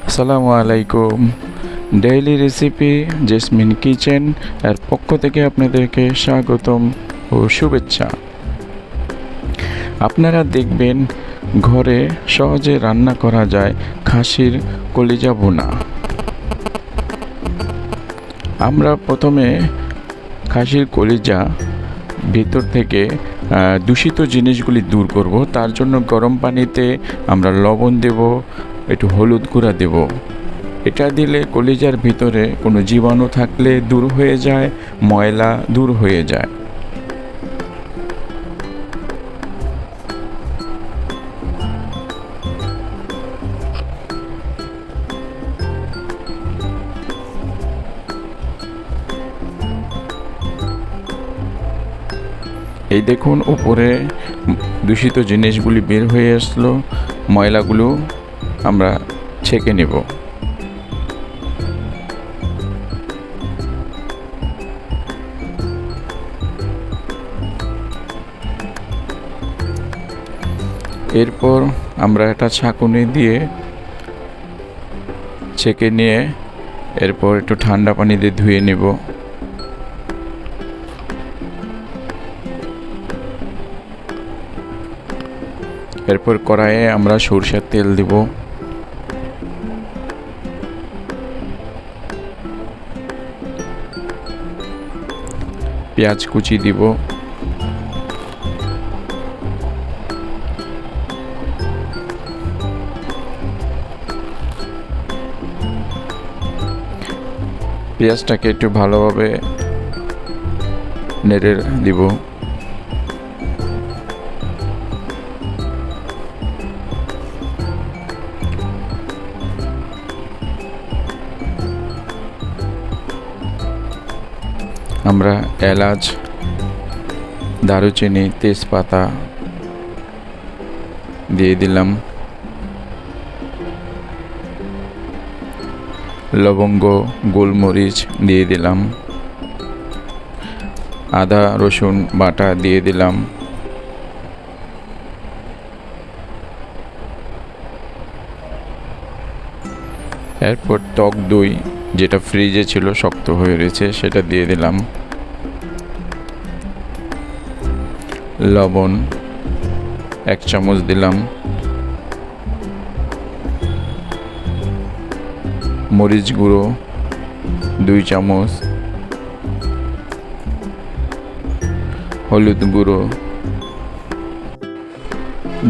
আসসালামু আলাইকুম। Daily recipe jasmine kitchen এর পক্ষ থেকে আপনাদেরকে স্বাগতম ও শুভেচ্ছা। আপনারা দেখবেন ঘরে সহজে রান্না করা যায় খাসির কলিজা ভুনা। আমরা প্রথমে খাসির কলিজা ভিতর থেকে দূষিত জিনিসগুলি দূর করব। তার জন্য গরম পানিতে আমরা লবণ দেব, একটু হলুদ গুঁড়া দেব। এটা দিলে কলিজার ভিতরে কোনো জীবাণু থাকলে দূর হয়ে যায়, ময়লা দূর হয়ে যায়। এই দেখুন উপরে দূষিত জিনিসগুলি বের হয়ে আসলো, ময়লাগুলো আমরা ছেঁকে নেব। এরপর আমরা একটা ছাঁকুনি দিয়ে ছেঁকে নিয়ে এরপর একটু ঠান্ডা পানি দিয়ে ধুয়ে নেব। এরপর কড়াইয়ে আমরা সরষের তেল দিব। পেঁয়াজ কুচি দিব। পেঁয়াজটাকে একটু ভালোভাবে নেড়ে দিব। আমরা এলাচ, দারুচিনি, তেজপাতা দিয়ে দিলাম, লবঙ্গ, গোলমরিচ দিয়ে দিলাম, আদা রসুন বাটা দিয়ে দিলাম, এরপর টক দই যেটা ফ্রিজে ছিল শক্ত হয়ে রয়েছে সেটা দিয়ে দিলাম, লবণ 1 চামচ দিলাম, মরিচ গুঁড়ো 2 চামচ, হলুদ গুঁড়ো,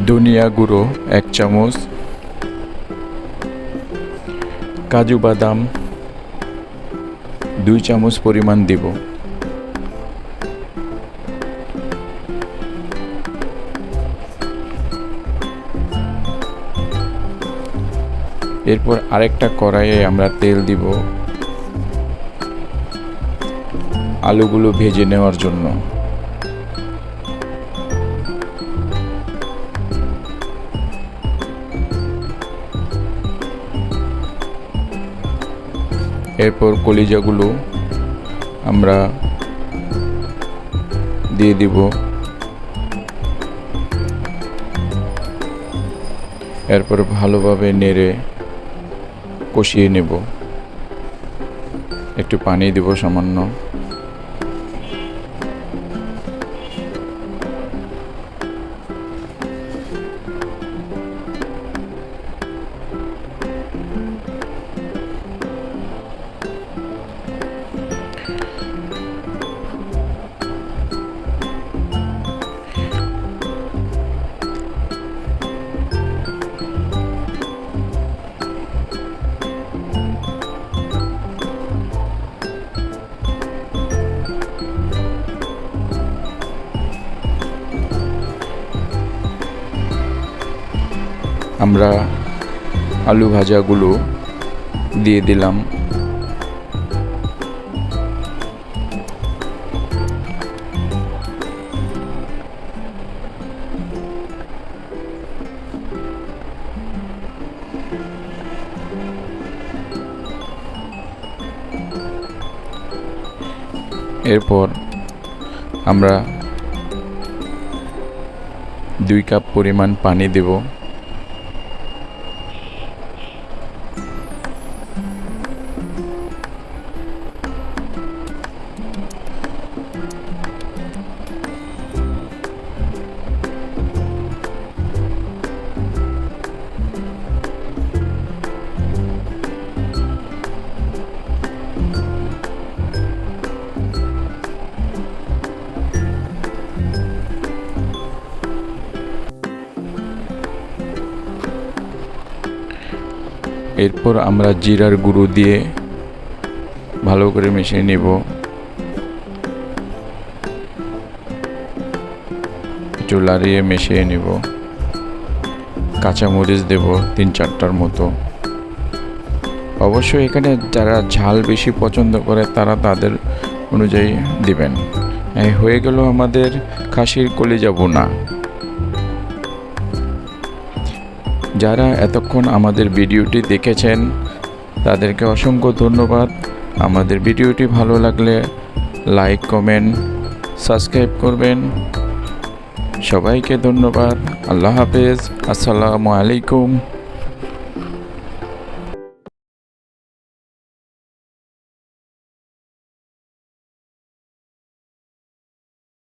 ধনিয়া গুঁড়ো 1 চামচ, কাজু বাদাম 2 চামচ পরিমাণ দিব। এরপর আরেকটা কড়াইয়ে আমরা তেল দিব আলুগুলো ভেজে নেওয়ার জন্য। এরপর কলিজাগুলো আমরা দিয়ে দিব। এরপর ভালোভাবে নেড়ে কষিয়ে নেব। একটু পানি দেব সামান্য। আমরা আলু ভাজাগুলো দিয়ে দিলাম। এরপর আমরা 2 কাপ পরিমাণ পানি দেব। এরপর আমরা জিরার গুঁড়ো দিয়ে ভালো করে মিশিয়ে নেব। একটু লাড়িয়ে মিশিয়ে নেব। কাঁচামরিচ দেব 3-4টার মতো। অবশ্যই এখানে যারা ঝাল বেশি পছন্দ করে তারা তাদের অনুযায়ী দিবেন। হয়ে গেল আমাদের খাসির কলিজা ভুনা। যারা এতক্ষণ আমাদের ভিডিওটি দেখেছেন তাদেরকে অসংখ্য ধন্যবাদ। আমাদের ভিডিওটি ভালো লাগলে লাইক, কমেন্ট, সাবস্ক্রাইব করবেন। সবাইকে ধন্যবাদ। আল্লাহ হাফেজ। আসসালামু আলাইকুম।